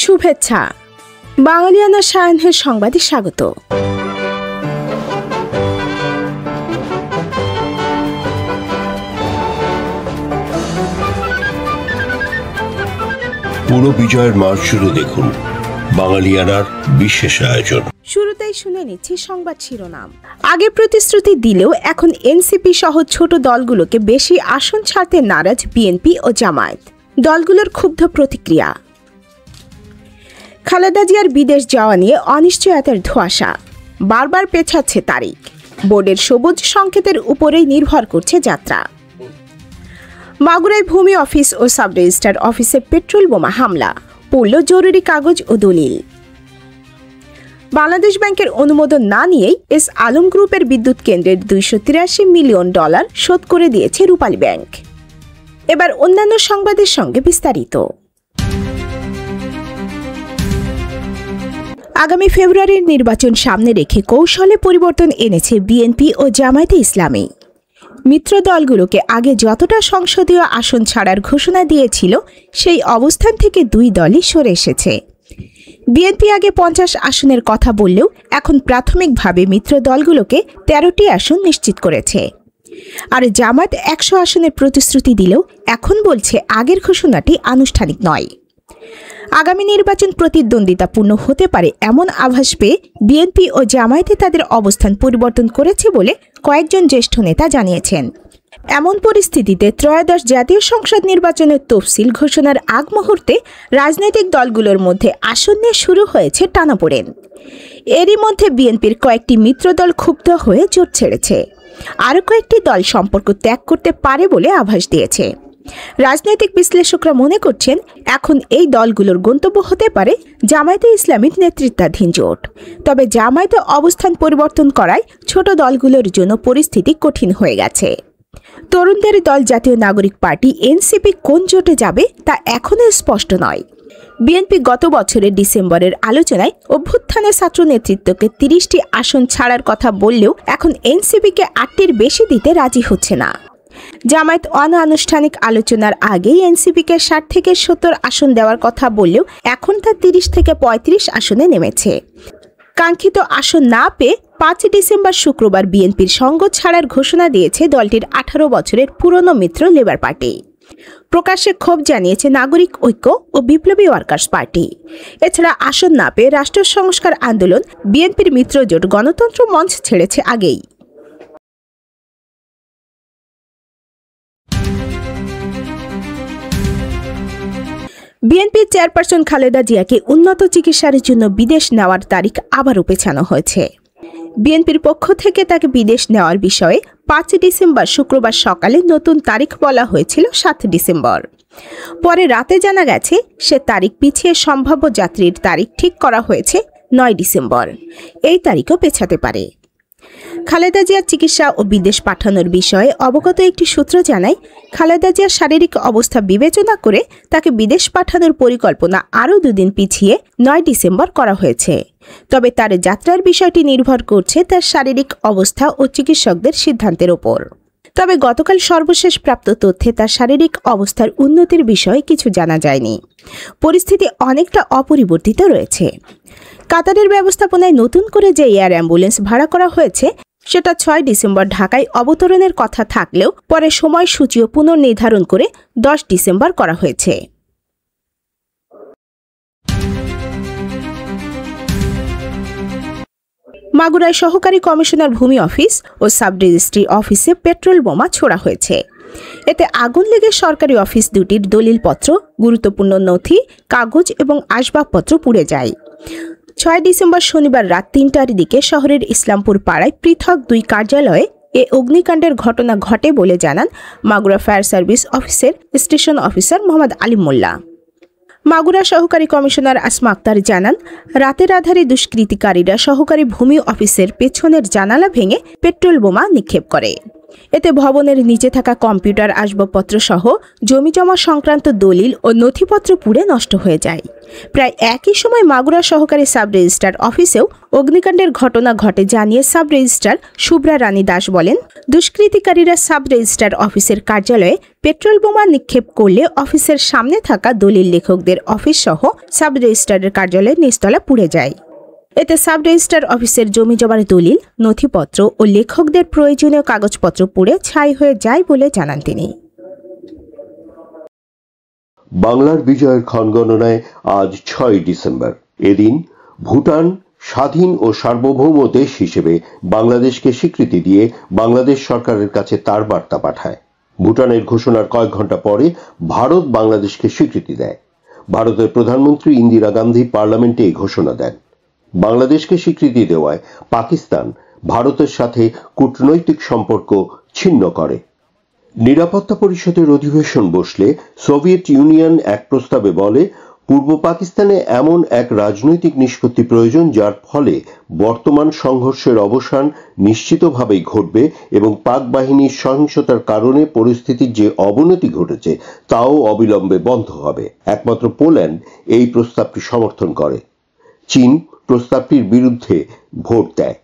শুভেচ্ছা। বাঙালিয়ানা সায়ানের সংবাদে স্বাগত। পুরো বিজয়ের মাস জুড়ে দেখুন বাঙালিয়ানার বিশেষ আয়োজন। শুরুতেই শুনে নিচ্ছি সংবাদ শিরোনাম। আগে প্রতিশ্রুতি দিলেও এখন এনসিপি সহ ছোট দলগুলোকে বেশি আসন ছাড়তে নারাজ বিএনপি ও জামায়াত। দলগুলোর ক্ষুব্ধ প্রতিক্রিয়া। খালেদা জিয়ার বিদেশ যাওয়া নিয়ে অনিশ্চয়তার ধোঁয়াশা, বারবার পেছাচ্ছে তারিখ। বোর্ডের সবুজ সংকেতের উপরেই নির্ভর করছে যাত্রা। মাগুরায় ভূমি অফিস ও সাব রেজিস্ট্রার অফিসে পেট্রোল বোমা হামলা, পড়ল জরুরি কাগজ ও দলিল। বাংলাদেশ ব্যাংকের অনুমোদন না নিয়েই এস আলম গ্রুপের বিদ্যুৎ কেন্দ্রের $283 মিলিয়ন শোধ করে দিয়েছে রূপালী ব্যাংক। এবার অন্যান্য সংবাদের সঙ্গে বিস্তারিত। আগামী ফেব্রুয়ারির নির্বাচন সামনে রেখে কৌশলে পরিবর্তন এনেছে বিএনপি ও জামায়াতে ইসলামী। মিত্র দলগুলোকে আগে যতটা সংসদীয় আসন ছাড়ার ঘোষণা দিয়েছিল, সেই অবস্থান থেকে দুই দলই সরে এসেছে। বিএনপি আগে 50 আসনের কথা বললেও এখন প্রাথমিকভাবে মিত্র দলগুলোকে 13টি আসন নিশ্চিত করেছে। আর জামায়াত 100 আসনের প্রতিশ্রুতি দিলেও এখন বলছে আগের ঘোষণাটি আনুষ্ঠানিক নয়। আগামী নির্বাচন প্রতিদ্বন্দ্বিতাপূর্ণ হতে পারে এমন আভাস পেয়ে বিএনপি ও জামায়াতে তাদের অবস্থান পরিবর্তন করেছে বলে কয়েকজন জ্যেষ্ঠ নেতা জানিয়েছেন। এমন পরিস্থিতিতে ত্রয়োদশ জাতীয় সংসদ নির্বাচনের তফসিল ঘোষণার আগ মুহূর্তে রাজনৈতিক দলগুলোর মধ্যে আসন নিয়ে শুরু হয়েছে টানাপোড়েন। এরই মধ্যে বিএনপির কয়েকটি মিত্রদল ক্ষুব্ধ হয়ে জোট ছেড়েছে। আরও কয়েকটি দল সম্পর্ক ত্যাগ করতে পারে বলে আভাস দিয়েছে। রাজনৈতিক বিশ্লেষকরা মনে করছেন, এখন এই দলগুলোর গন্তব্য হতে পারে জামায়াতে ইসলামীর নেতৃত্বাধীন জোট। তবে জামায়াতে অবস্থান পরিবর্তন করায় ছোট দলগুলোর জন্য পরিস্থিতি কঠিন হয়ে গেছে। তরুণদের দল জাতীয় নাগরিক পার্টি এনসিপি কোন জোটে যাবে তা এখনও স্পষ্ট নয়। বিএনপি গত বছরের ডিসেম্বরের আলোচনায় অভ্যুত্থানের ছাত্র নেতৃত্বকে 30টি আসন ছাড়ার কথা বললেও এখন এনসিপিকে 8টির বেশি দিতে রাজি হচ্ছে না। জামায়াত অনানুষ্ঠানিক আলোচনার আগেই এনসিপিকে 60 থেকে 70 আসন দেওয়ার কথা বললেও এখন তা 30 থেকে 35 আসনে নেমেছে। কাঙ্ক্ষিত আসন না পেয়ে 5 ডিসেম্বর শুক্রবার বিএনপির সঙ্গ ছাড়ার ঘোষণা দিয়েছে দলটির 18 বছরের পুরনো মিত্র লেবার পার্টি। প্রকাশ্যে ক্ষোভ জানিয়েছে নাগরিক ঐক্য ও বিপ্লবী ওয়ার্কার্স পার্টি। এছাড়া আসন না পেয়ে রাষ্ট্র সংস্কার আন্দোলন, বিএনপির মিত্রজোট গণতন্ত্র মঞ্চ ছেড়েছে আগেই। বিএনপির চেয়ারপারসন খালেদা জিয়াকে উন্নত চিকিৎসার জন্য বিদেশ নেওয়ার তারিখ আবারও পেছানো হয়েছে। বিএনপির পক্ষ থেকে তাকে বিদেশ নেওয়ার বিষয়ে 5 ডিসেম্বর শুক্রবার সকালে নতুন তারিখ বলা হয়েছিল 7 ডিসেম্বর। পরে রাতে জানা গেছে সে তারিখ পিছিয়ে সম্ভাব্য যাত্রীর তারিখ ঠিক করা হয়েছে 9 ডিসেম্বর। এই তারিখও পেছাতে পারে। খালেদা জিয়ার চিকিৎসা ও বিদেশ পাঠানোর বিষয়ে অবগত একটি সূত্র জানায়, খালেদা জিয়ার শারীরিক অবস্থা বিবেচনা করে তাকে বিদেশ পাঠানোর পরিকল্পনা আরও 2 দিন পিছিয়ে 9 ডিসেম্বর করা হয়েছে। তবে তার যাত্রার বিষয়টি নির্ভর করছে তার শারীরিক অবস্থা ও চিকিৎসকদের সিদ্ধান্তের ওপর। তবে গতকাল সর্বশেষ প্রাপ্ত তথ্যে তার শারীরিক অবস্থার উন্নতির বিষয়ে কিছু জানা যায়নি। পরিস্থিতি অনেকটা অপরিবর্তিত রয়েছে। কাতারের ব্যবস্থাপনায় নতুন করে যে এয়ার অ্যাম্বুলেন্স ভাড়া করা হয়েছে, সেটা 6 ডিসেম্বর ঢাকায় অবতরণের কথা থাকলেও পরে সময়সূচিও পুনর্নির্ধারণ করে 10 ডিসেম্বর করা হয়েছে। মাগুরায় সহকারী কমিশনার ভূমি অফিস ও সাব রেজিস্ট্রি অফিসে পেট্রোল বোমা ছোড়া হয়েছে। এতে আগুন লেগে সরকারি অফিস দুটির দলিলপত্র, গুরুত্বপূর্ণ নথি, কাগজ এবং আসবাবপত্র পুড়ে যায়। 6 ডিসেম্বর শনিবার রাত 3টার দিকে শহরের ইসলামপুর পাড়ায় পৃথক 2 কার্যালয়ে এ অগ্নিকাণ্ডের ঘটনা ঘটে বলে জানান মাগুরা ফায়ার সার্ভিস অফিসের স্টেশন অফিসার মোহাম্মদ আলী মোল্লা। মাগুরা সহকারী কমিশনার আসমা আক্তার জানান, রাতের আধারে দুষ্কৃতিকারীরা সহকারী ভূমি অফিসের পেছনের জানালা ভেঙে পেট্রোল বোমা নিক্ষেপ করে। এতে ভবনের নিচে থাকা কম্পিউটার আসবাবপত্র সহ জমিজমা সংক্রান্ত দলিল ও নথিপত্র পুড়ে নষ্ট হয়ে যায়। প্রায় একই সময় মাগুরা সহকারী সাব রেজিস্ট্রার অফিসেও অগ্নিকাণ্ডের ঘটনা ঘটে জানিয়ে সাব রেজিস্ট্রার শুভ্রা রানী দাস বলেন, দুষ্কৃতিকারীরা সাব রেজিস্ট্রার অফিসের কার্যালয়ে পেট্রোল বোমা নিক্ষেপ করলে অফিসের সামনে থাকা দলিল লেখকদের অফিস সহ সাব রেজিস্ট্রারের কার্যালয়ের নিচতলা পুড়ে যায়। এতে সাব রেজিস্ট্রার অফিসের জমি জমার দলিল, নথিপত্র ও লেখকদের প্রয়োজনীয় কাগজপত্র পুড়ে ছাই হয়ে যায় বলে জানান তিনি। বাংলার বিজয়ের ক্ষণগণনায় আজ ৬ ডিসেম্বর। এদিন ভুটান স্বাধীন ও সার্বভৌম দেশ হিসেবে বাংলাদেশকে স্বীকৃতি দিয়ে বাংলাদেশ সরকারের কাছে তার বার্তা পাঠায়। ভুটানের ঘোষণার কয়েক ঘন্টা পরে ভারত বাংলাদেশকে স্বীকৃতি দেয়। ভারতের প্রধানমন্ত্রী ইন্দিরা গান্ধী পার্লামেন্টে এই ঘোষণা দেন। বাংলাদেশকে স্বীকৃতি দেওয়ায় পাকিস্তান ভারতের সাথে কূটনৈতিক সম্পর্ক ছিন্ন করে। নিরাপত্তা পরিষদের অধিবেশন বসলে সোভিয়েত ইউনিয়ন এক প্রস্তাবে বলে, পূর্ব পাকিস্তানে এমন এক রাজনৈতিক নিষ্পত্তি প্রয়োজন যার ফলে বর্তমান সংঘর্ষের অবসান নিশ্চিতভাবেই ঘটবে এবং পাক বাহিনীর সহিংসতার কারণে পরিস্থিতির যে অবনতি ঘটেছে তাও অবিলম্বে বন্ধ হবে। একমাত্র পোল্যান্ড এই প্রস্তাবটি সমর্থন করে। চীন প্রস্তাবটির বিরুদ্ধে ভোট দেয়।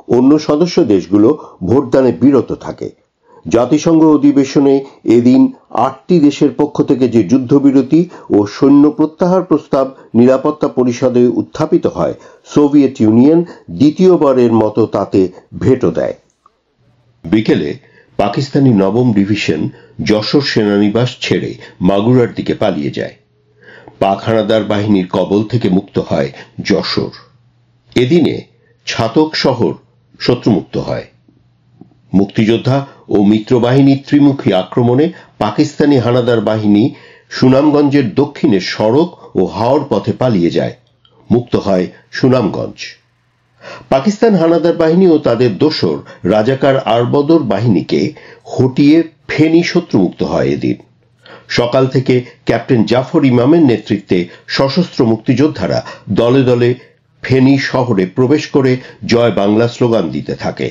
অন্য সদস্য দেশগুলো ভোটদানে বিরত থাকে। জাতিসংঘ অধিবেশনে এদিন ৮টি দেশের পক্ষ থেকে যে যুদ্ধবিরতি ও সৈন্য প্রত্যাহার প্রস্তাব নিরাপত্তা পরিষদে উত্থাপিত হয়, সোভিয়েত ইউনিয়ন দ্বিতীয়বারের মতো তাতে ভেটো দেয়। বিকেলে পাকিস্তানি নবম ডিভিশন যশোর সেনানিবাস ছেড়ে মাগুরার দিকে পালিয়ে যায়। পাক হানাদার বাহিনীর কবল থেকে মুক্ত হয় যশোর। এদিনে ছাতক শহর শত্রুমুক্ত হয়। মুক্তিযোদ্ধা ও মিত্রবাহিনীর ত্রিমুখী আক্রমণে পাকিস্তানি হানাদার বাহিনী সুনামগঞ্জের দক্ষিণে সড়ক ও হাওর পথে পালিয়ে যায়। মুক্ত হয় সুনামগঞ্জ। পাকিস্তান হানাদার বাহিনী ও তাদের দোসর রাজাকার আরবদর বাহিনীকে হটিয়ে ফেনী শত্রুমুক্ত হয়। এদিন সকাল থেকে ক্যাপ্টেন জাফর ইমামের নেতৃত্বে সশস্ত্র মুক্তিযোদ্ধারা দলে দলে ফেনী শহরে প্রবেশ করে জয় বাংলা স্লোগান দিতে থাকে।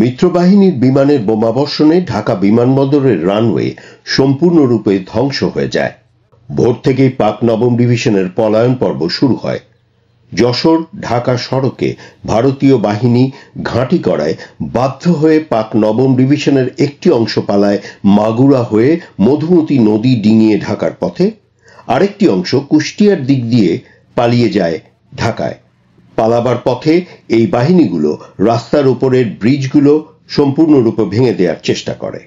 মিত্রবাহিনীর বিমানের বোমাবর্ষণে ঢাকা বিমানবন্দরের রানওয়ে সম্পূর্ণরূপে ধ্বংস হয়ে যায়। ভোর থেকেই পাক নবম ডিভিশনের পলায়ন পর্ব শুরু হয়। যশোর ঢাকা সড়কে ভারতীয় বাহিনী ঘাঁটি করায় বাধ্য হয়ে পাক নবম ডিভিশনের একটি অংশ পালায় মাগুরা হয়ে মধুমতি নদী ডিঙিয়ে ঢাকার পথে, আরেকটি অংশ কুষ্টিয়ার দিক দিয়ে পালিয়ে যায় ঢাকায়। পালাবার পথে এই বাহিনীগুলো রাস্তার উপরের ব্রিজগুলো সম্পূর্ণরূপে ভেঙে দেওয়ার চেষ্টা করে।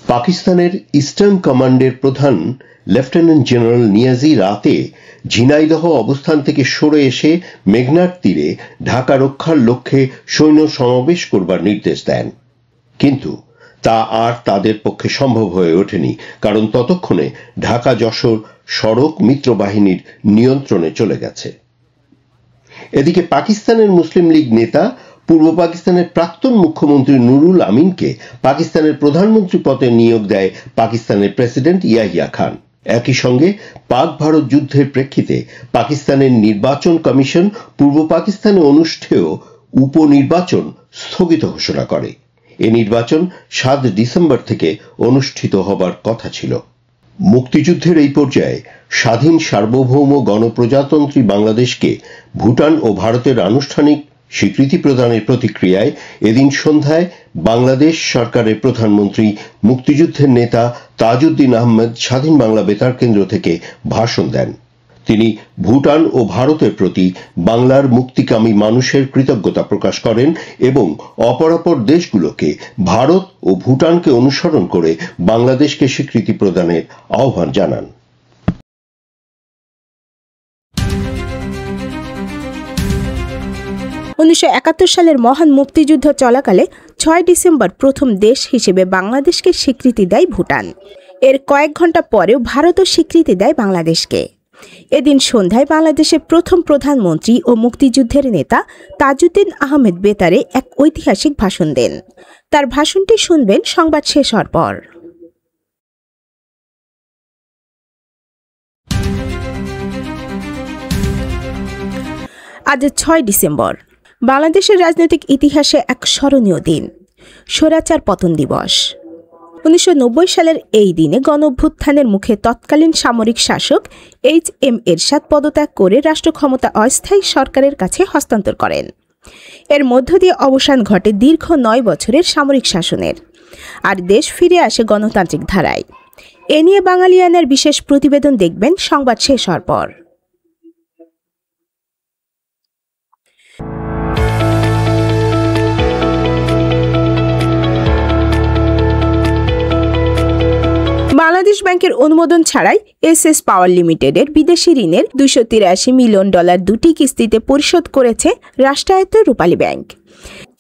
পাকিস্তানের ইস্টার্ন কমান্ডের প্রধান লেফটেন্যান্ট জেনারেল নিয়াজি রাতে ঝিনাইদহ অবস্থান থেকে সরে এসে মেঘনার তীরে ঢাকা রক্ষার লক্ষ্যে সৈন্য সমাবেশ করবার নির্দেশ দেন। কিন্তু তা আর তাদের পক্ষে সম্ভব হয়ে ওঠেনি, কারণ ততক্ষণে ঢাকা যশোর সড়ক মিত্রবাহিনীর নিয়ন্ত্রণে চলে গেছে। এদিকে পাকিস্তানের মুসলিম লীগ নেতা পূর্ব পাকিস্তানের প্রাক্তন মুখ্যমন্ত্রী নুরুল আমিনকে পাকিস্তানের প্রধানমন্ত্রী পদে নিয়োগ দেয় পাকিস্তানের প্রেসিডেন্ট ইয়াহিয়া খান। একই সঙ্গে পাক ভারত যুদ্ধের প্রেক্ষিতে পাকিস্তানের নির্বাচন কমিশন পূর্ব পাকিস্তানে অনুষ্ঠেয় উপনির্বাচন স্থগিত ঘোষণা করে। এ নির্বাচন ৭ ডিসেম্বর থেকে অনুষ্ঠিত হবার কথা ছিল। মুক্তিযুদ্ধের এই পর্যায়ে স্বাধীন সার্বভৌম গণপ্রজাতন্ত্রী বাংলাদেশকে ভুটান ও ভারতের আনুষ্ঠানিক স্বীকৃতি প্রদানের প্রতিক্রিয়ায় এদিন সন্ধ্যায় বাংলাদেশ সরকারের প্রধানমন্ত্রী মুক্তিযুদ্ধের নেতা তাজউদ্দিন আহমেদ স্বাধীন বাংলা বেতার কেন্দ্র থেকে ভাষণ দেন। তিনি ভুটান ও ভারতের প্রতি বাংলার মুক্তিকামী মানুষের কৃতজ্ঞতা প্রকাশ করেন এবং অপরাপর দেশগুলোকে ভারত ও ভুটানকে অনুসরণ করে বাংলাদেশকে স্বীকৃতি প্রদানের আহ্বান জানান। 1971 সালের মহান মুক্তিযুদ্ধ চলাকালে ৬ ডিসেম্বর প্রথম দেশ হিসেবে বাংলাদেশকে স্বীকৃতি দেয় ভুটান। এর কয়েক ঘন্টা পরেও ভারতও স্বীকৃতি দেয় বাংলাদেশকে। এদিন সন্ধ্যায় বাংলাদেশের প্রথম প্রধানমন্ত্রী ও মুক্তিযুদ্ধের নেতা তাজউদ্দিন আহমেদ বেতারে এক ঐতিহাসিক ভাষণ দেন। তার ভাষণটি শুনবেন সংবাদ শেষ হওয়ার পর। আজ ৬ ডিসেম্বর, বাংলাদেশের রাজনৈতিক ইতিহাসে এক স্মরণীয় দিন। স্বৈরাচার পতন দিবস। 1990 সালের এই দিনে গণঅভ্যুত্থানের মুখে তৎকালীন সামরিক শাসক HM এরশাদ পদত্যাগ করে রাষ্ট্র ক্ষমতা অস্থায়ী সরকারের কাছে হস্তান্তর করেন। এর মধ্য দিয়ে অবসান ঘটে দীর্ঘ 9 বছরের সামরিক শাসনের, আর দেশ ফিরে আসে গণতান্ত্রিক ধারায়। এ নিয়ে বাঙালিয়ানার বিশেষ প্রতিবেদন দেখবেন সংবাদ শেষ হওয়ার পর। বাংলাদেশ ব্যাংকের অনুমোদন ছাড়াই SS পাওয়ার লিমিটেডের বিদেশি ঋণের $283 মিলিয়ন দুটি কিস্তিতে পরিশোধ করেছে রাষ্ট্রায়ত্ত রূপালী ব্যাংক।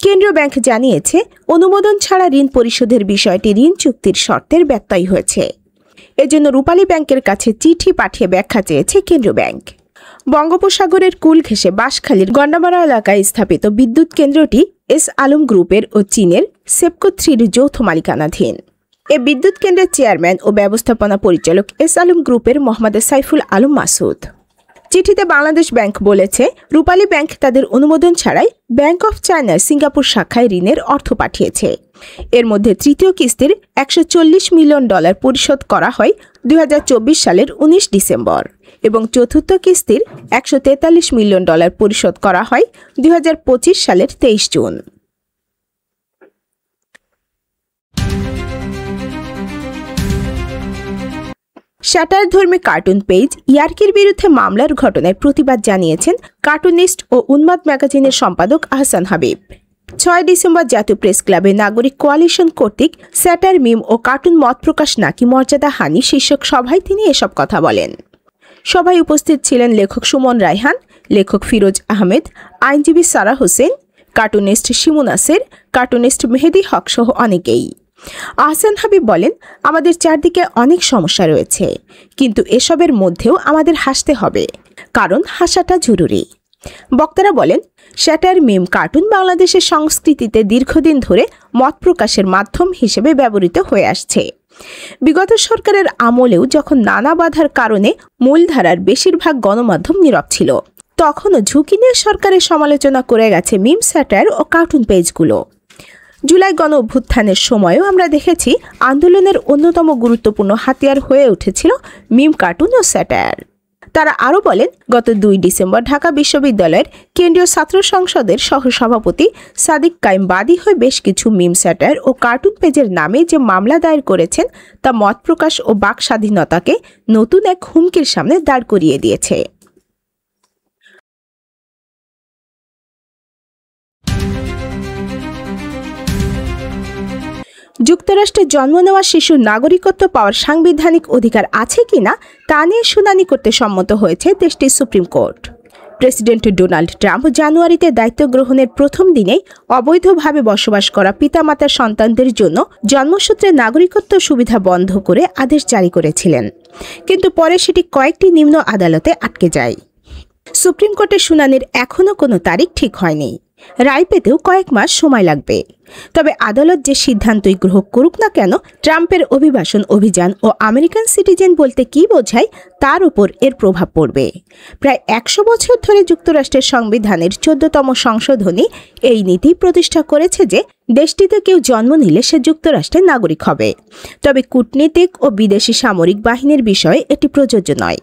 কেন্দ্রীয় ব্যাংক জানিয়েছে, অনুমোদন ছাড়া ঋণ পরিশোধের বিষয়টি ঋণ চুক্তির শর্তের ব্যত্যয় হয়েছে। এজন্য রূপালী ব্যাংকের কাছে চিঠি পাঠিয়ে ব্যাখ্যা চেয়েছে কেন্দ্রীয় ব্যাংক। বঙ্গোপসাগরের কূল ঘেঁষে বাঁশখালীর গন্ডামারা এলাকায় স্থাপিত বিদ্যুৎ কেন্দ্রটি এস আলম গ্রুপের ও চীনের সেপকো 3-র যৌথ মালিকানাধীন। এ বিদ্যুৎ কেন্দ্রের চেয়ারম্যান ও ব্যবস্থাপনা পরিচালক এস আলম গ্রুপের মোহাম্মদ সাইফুল আলম মাসুদ। চিঠিতে বাংলাদেশ ব্যাংক বলেছে, রূপালী ব্যাংক তাদের অনুমোদন ছাড়াই ব্যাংক অফ চায়নার সিঙ্গাপুর শাখায় ঋণের অর্থ পাঠিয়েছে। এর মধ্যে তৃতীয় কিস্তির $140 মিলিয়ন পরিশোধ করা হয় 2024 সালের 19 ডিসেম্বর এবং চতুর্থ কিস্তির $143 মিলিয়ন পরিশোধ করা হয় 2025 সালের 23 জুন। স্যাটারধর্মী কার্টুন পেজ ইয়ার্কির বিরুদ্ধে মামলার ঘটনায় প্রতিবাদ জানিয়েছেন কার্টুনিস্ট ও উন্মাদ ম্যাগাজিনের সম্পাদক আহসান হাবিব। 6 ডিসেম্বর জাতীয় প্রেস ক্লাবে নাগরিক কোয়ালিশন কর্তৃক স্যাটার, মিম ও কার্টুন মত প্রকাশ নাকি মর্যাদা হানি শীর্ষক সভায় তিনি এসব কথা বলেন। সভায় উপস্থিত ছিলেন লেখক সুমন রায়হান, লেখক ফিরোজ আহমেদ, আইনজীবী সারা হোসেন, কার্টুনিস্ট শিমু নাসের, কার্টুনিস্ট মেহেদি হক সহ অনেকেই। আহসান হাবিব বলেন, আমাদের চারদিকে অনেক সমস্যা রয়েছে, কিন্তু এসবের মধ্যেও আমাদের হাসতে হবে, কারণ হাসাটা জরুরি। বক্তারা বলেন, স্যাটার, মিম, কার্টুন বাংলাদেশের সংস্কৃতিতে দীর্ঘদিন ধরে মত প্রকাশের মাধ্যম হিসেবে ব্যবহৃত হয়ে আসছে। বিগত সরকারের আমলেও যখন নানা বাধার কারণে মূলধারার বেশিরভাগ গণমাধ্যম নীরব ছিল, তখনও ঝুঁকি নিয়ে সরকারের সমালোচনা করে গেছে মিম, স্যাটার ও কার্টুন পেজগুলো। জুলাই গণ অভ্যুত্থানের সময়ও আমরা দেখেছি আন্দোলনের অন্যতম গুরুত্বপূর্ণ হাতিয়ার হয়ে উঠেছিল মিম, কার্টুন ও স্যাটার। তারা আরও বলেন, গত 2 ডিসেম্বর ঢাকা বিশ্ববিদ্যালয়ের কেন্দ্রীয় ছাত্র সংসদের সহসভাপতি সাদিক কায়েম বাদী হয়ে বেশ কিছু মিম, স্যাটার ও কার্টুন পেজের নামে যে মামলা দায়ের করেছেন, তা মত প্রকাশ ও বাক স্বাধীনতাকে নতুন এক হুমকির সামনে দাঁড় করিয়ে দিয়েছে। যুক্তরাষ্ট্রে জন্ম নেওয়া শিশুর নাগরিকত্ব পাওয়ার সাংবিধানিক অধিকার আছে কিনা তা নিয়ে শুনানি করতে সম্মত হয়েছে দেশটির supreme court. President Donald Trump জানুয়ারিতে দায়িত্ব গ্রহণের প্রথম দিনেই অবৈধভাবে বসবাস করা পিতামাতার সন্তানদের জন্য জন্মসূত্রে নাগরিকত্ব সুবিধা বন্ধ করে আদেশ জারি করেছিলেন, কিন্তু পরে সেটি কয়েকটি নিম্ন আদালতে আটকে যায়। সুপ্রিম কোর্টের শুনানির এখনও কোনো তারিখ ঠিক হয়নি। রায় পেতেও কয়েক মাস সময় লাগবে। তবে আদালত যে সিদ্ধান্তই গ্রহণ করুক না কেন, ট্রাম্পের অভিবাসন অভিযান ও আমেরিকান সিটিজেন বলতে কী বোঝায় তার উপর এর প্রভাব পড়বে। প্রায় 100 বছর ধরে যুক্তরাষ্ট্রের সংবিধানের 14তম সংশোধনী এই নীতি প্রতিষ্ঠা করেছে যে দেশটিতে কেউ জন্ম নিলে সে যুক্তরাষ্ট্রের নাগরিক হবে, তবে কূটনীতিক ও বিদেশি সামরিক বাহিনীর বিষয়ে এটি প্রযোজ্য নয়।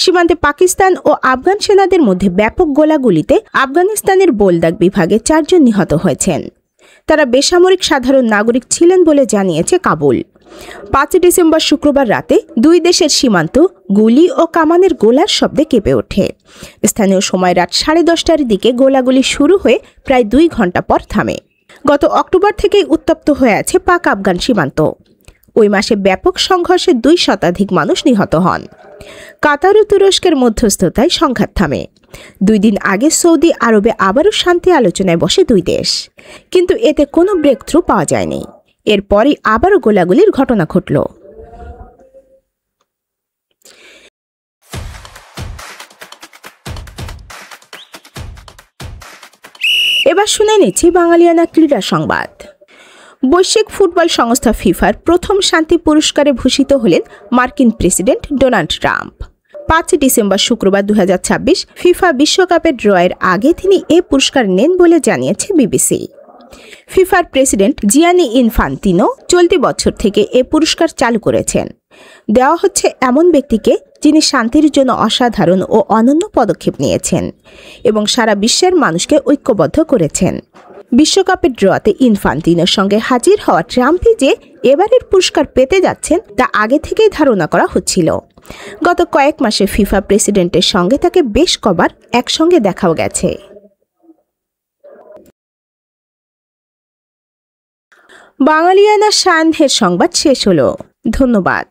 সীমান্তে পাকিস্তান ও আফগান সেনাদের মধ্যে ব্যাপক গোলাগুলিতে আফগানিস্তানের বোলদাগ বিভাগে 4 জন নিহত হয়েছেন। তারা বেসামরিক সাধারণ নাগরিক ছিলেন বলে জানিয়েছে কাবুল। 5 ডিসেম্বর শুক্রবার রাতে দুই দেশের সীমান্ত গুলি ও কামানের গোলার শব্দে কেঁপে ওঠে। স্থানীয় সময় রাত 10:30টার দিকে গোলাগুলি শুরু হয়ে প্রায় 2 ঘন্টা পর থামে। গত অক্টোবর থেকেই উত্তপ্ত হয়ে আছে পাক আফগান সীমান্ত। ওই মাসে ব্যাপক সংঘর্ষে 2 শতাধিক মানুষ নিহত হন। কাতার ও তুরস্কের মধ্যস্থতায় সংঘাত থামে। 2 দিন আগে সৌদি আরবে আবারও শান্তি আলোচনায় বসে 2 দেশ, কিন্তু এতে কোনো ব্রেক থ্রু পাওয়া যায়নি। এরপরই আবারও গোলাগুলির ঘটনা ঘটল। এবার শুনে নিচ্ছি বাঙালিয়ানা ক্রীড়া সংবাদ। বৈশ্বিক ফুটবল সংস্থা ফিফার প্রথম শান্তি পুরস্কারে ভূষিত হলেন মার্কিন প্রেসিডেন্ট ডোনাল্ড ট্রাম্প। 5 ডিসেম্বর শুক্রবার 2026 ফিফা বিশ্বকাপের ড্রয়ের আগে তিনি এ পুরস্কার নেন বলে জানিয়েছে বিবিসি। ফিফার প্রেসিডেন্ট জিয়ানি ইনফান্তিনো চলতি বছর থেকে এ পুরস্কার চালু করেছেন। দেওয়া হচ্ছে এমন ব্যক্তিকে যিনি শান্তির জন্য অসাধারণ ও অনন্য পদক্ষেপ নিয়েছেন এবং সারা বিশ্বের মানুষকে ঐক্যবদ্ধ করেছেন। বিশ্বকাপের ড্রতে ইনফান্তিনোর সঙ্গে হাজির হওয়া ট্রাম্পই যে এবারের পুরস্কার পেতে যাচ্ছেন তা আগে থেকেই ধারণা করা হচ্ছিল। গত কয়েক মাসে ফিফা প্রেসিডেন্টের সঙ্গে তাকে বেশ কবার একসঙ্গে দেখাও গেছে। বাঙালিয়ানা সান্ধ্যের সংবাদ শেষ হলো। ধন্যবাদ।